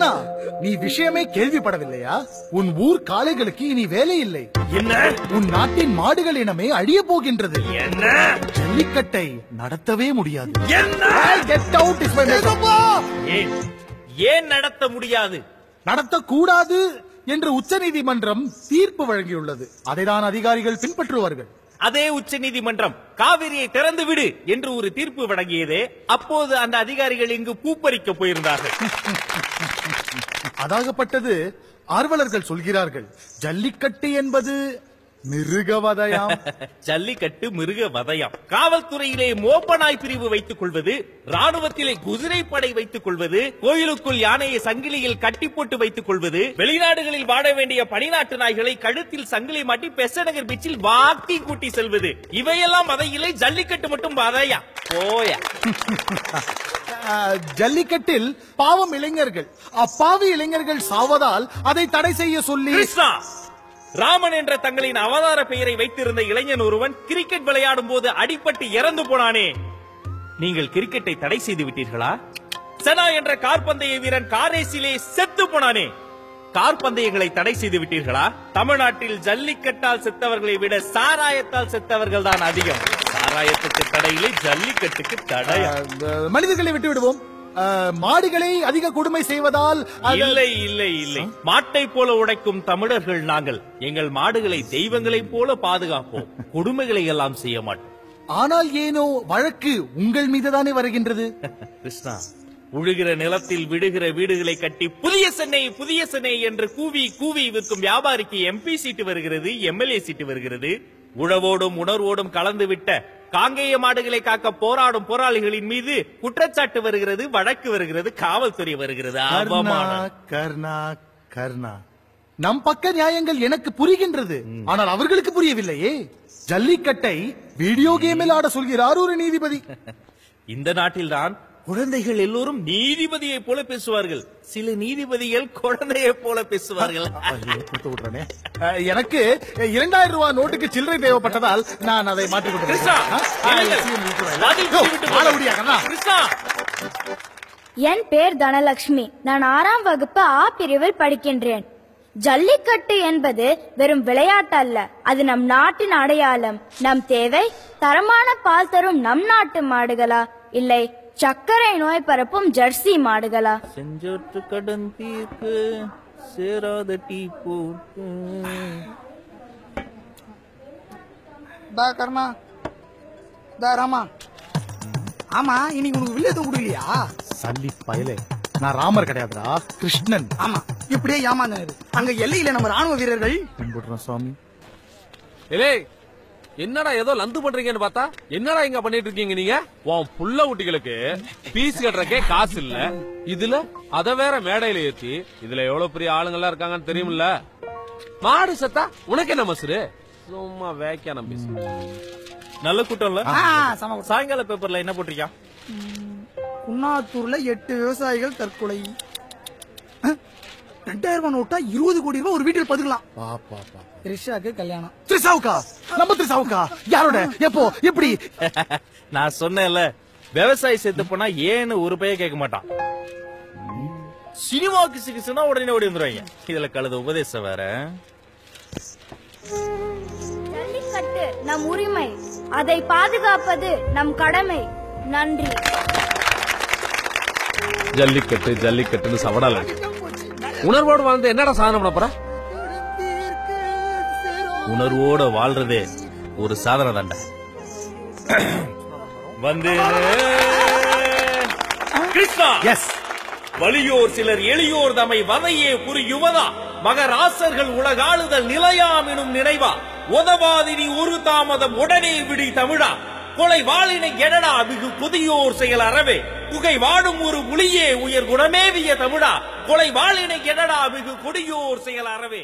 கர்ணா, நீ விஷயமே கேள்விப்படவில்லையா? உன் ஊர் காளைகளுக்கு இனி வேலை இல்லை. என்ன? உன் நாட்டின் மாடுகள் இனமே அழிய போகின்றது. என்ன? ஜல்லிக்கட்டை நடத்தவே முடியாது. என்ன? Get out is my message. ஏன் நடத்த முடியாது? நடத்தக்கூடாது என்று உச்சநீதிமன்றம் தீர்ப்பு வழங்கியுள்ளது. அதைதான் அதிகாரிகள் பின்பற்றுவார்கள். அதே உச்ச நீதிமன்றம் காவிரியை திறந்து விடு என்று ஒரு தீர்ப்பு வழங்கியதே, அப்போது அந்த அதிகாரிகள் இங்கு பூப்பறிக்க போயிருந்தார்கள். அதாகப்பட்டது ஆர்வலர்கள் சொல்கிறார்கள், ஜல்லிக்கட்டு என்பது மிருகவதையாம். ஜல்லிக்கட்டு மிருக வதையாம். காவல்துறையிலே மோப்பனாய் பிரிவு வைத்துக் கொள்வது, ராணுவத்திலே குதிரைப்படை வைத்துக் கொள்வது, கோயிலுக்குள் யானையை சங்கிலியில் கட்டி போட்டு வைத்துக் கொள்வது, வெளிநாடுகளில் வாழ வேண்டிய பனிநாட்டு நாய்களை கழுத்தில் சங்கிலி மாட்டி பெசநகர் பீச்சில் வாக்கி கூட்டி செல்வது, இவையெல்லாம் வதையிலே, ஜல்லிக்கட்டு மட்டும் வதையா போயா. ஜல்லிக்கட்டில் பாவம் இளைஞர்கள், அப்பாவி இளைஞர்கள் சாவதால் அதை தடை செய்ய சொல்லி கிருஷ்ணா, ராமன் என்ற தங்களின் அவதார பெயரை வைத்திருந்த இளைஞன் ஒருவன் கிரிக்கெட் விளையாடும் போது அடிபட்டு இறந்து போனானே, நீங்கள் கிரிக்கெட்டை தடை செய்து விட்டீர்களா? செனா என்ற கார்பந்தய வீரன் காரேசிலே செத்து போனானே, கார்பந்தயங்களை தடை செய்து விட்டீர்களா? தமிழ்நாட்டில் ஜல்லிக்கட்டால் செத்தவர்களை விட சாராயத்தால் செத்தவர்கள் தான் அதிகம். சாராயத்துக்கு தடையிலே, ஜல்லிக்கட்டுக்கு தடை. மனிதர்களை விட்டு விடுவோம். மாடுகளை அதிக கொடுமை செய்வதால் இல்லை இல்லை இல்லை, மாட்டை போல உடைக்கும் தமிழர்கள் நாங்கள். எங்கள் மாடுகளை தெய்வங்களைப் போல பாதுகாப்போம், கொடுமைகளை எல்லாம் செய்ய மாட்டோம். ஆனால் ஏனோ வழக்கு உங்கள் மீதுதானே வருகின்றது. கிருஷ்ணா, உழுகிற நிலத்தில் விடுகிற வீடுகளை கட்டி புதிய சென்னை என்று கூவி கூவி விற்கும் வியாபாரிக்கு எம்பி சீட்டு வருகிறது, எம்எல்ஏ சீட்டு வருகிறது. உழவோடும் உணர்வோடும் கலந்து விட்ட காங்கேய மாடுகளை காக்க போராடும் போராளிகளின் மீது குற்றச்சாட்டு வருகிறது, வழக்கு வருகிறது, காவல்துறை வருகிறது. கர்ணா கர்ணா, நம் பக்க நியாயங்கள் எனக்கு புரிகின்றது, ஆனால் அவர்களுக்கு புரியவில்லையே. ஜல்லிக்கட்டை வீடியோ கேமில் ஆட சொல்கிறார் ஒரு நீதிபதி. இந்த நாட்டில்தான் குழந்தைகள் எல்லோரும் நீதிபதியை போல பேசுவார்கள், சில நீதிபதிகள் குழந்தையை போல பேசுவார்கள். எனக்கு 2000 ரூபாய் நோட்டுக்கு சில்லறை தேவைப்பட்டதால் நான் அதை மாற்றிக்கொண்டேன். என் பேர் தனலட்சுமி. நான் 6ஆம் வகுப்பு ஆ பிரிவில் படிக்கின்றேன். ஜல்லிக்கட்டு என்பது வெறும் விளையாட்டு அல்ல, அது நம் நாட்டின் அடையாளம். நம் தேவை தரமான பால் தரும் நம் நாட்டு மாடுகளா, இல்லை சர்க்கரை நோய் பரப்பும் ஜெர்சி மாடுகளா? செஞ்சோற்று கடன் தீர்க்கு சேராத டீ போட்டு. கர்ணா, ராமா, ஆமா இன்னைக்கு உனக்கு வில்லேஜ் கொடுக்கலையா? சல்லி பயலே, நான் ராமர் கிடையாதுடா, கிருஷ்ணன். ஆமா, இப்படியே ஏமாந்தாரு. அங்க எல்லையில நம்ம ராணுவ வீரர்கள் கும்பிடுறோம் சுவாமி. என்னடா ஏதோ லந்து பண்றீங்கன்னு பார்த்தா என்னடா இங்க பண்ணிட்டு இருக்கீங்க நீங்க? உன் புள்ள குட்டிகளுக்கு பீஸ் கட்டுறக்கே காசு இல்ல, இதுல அத வேற மேடையில ஏத்தி, இதுல எவ்வளவு பெரிய ஆளுங்கெல்லாம் இருக்காங்கன்னு தெரியுமில்ல. மாடு சத்தா உனக்கு என்ன மசுரு? சும்மா வேக்கியான பீஸ். நல்ல கூட்டம்ல. சாயங்கால பேப்பர்ல என்ன போட்டிருக்கான்? குன்னாத்தூர்ல 8 விவசாயிகள் தற்கொலை. 2000 ரூபாய் நோட்டா 20 கோடி ரூபாய் ஒரு வீட்டில் பதுக்கலாம். த்ரிஷாக்கு கல்யாணம். த்ரிஷாவுக்கா? நம்ம த்ரிஷாவுக்கா? யாரோட, எப்போ, எப்படி? நான் சொன்னேன்ல, விவசாயி செத்து போனா ஏன்னு ஒரு பைய கேட்க மாட்டான். சினிமாவுக்கு சிகிச்சைனா உடனே ஓடி வந்துருவாங்க. இதுல கழுத உபதேசம் வேற. ஜல்லிக்கட்டு நம் உரிமை, அதை பாதுகாப்பது நம் கடமை. நன்றி. ஜல்லிக்கட்டு ஜல்லிக்கட்டுன்னு சவடால உணர்வோடு வாழ்ந்து என்னடா சாதனை பண்ண போற? உணர்வோட வாழ்றதே ஒரு சாதனை தாண்டா. வந்து கிருஷ்ணா, எஸ், வலியோர் சிலர் எளியோர் தமை வதையே புரியுவதா, மகராசர்கள் உலகாளுதல் நிலையாம் எனும் நினைவா, உதவாதினி ஒரு தாமதம் உடனே விடி தமிழா, கொலை வாளினை எடடா மிகு புதியோர் செயல் அறவே, புகை வாடும் ஒரு புலியே உயர் குணமேவிய தமிழா, கொலை வாளினை எடடா மிகு கொடியோர் செயல் அறவே.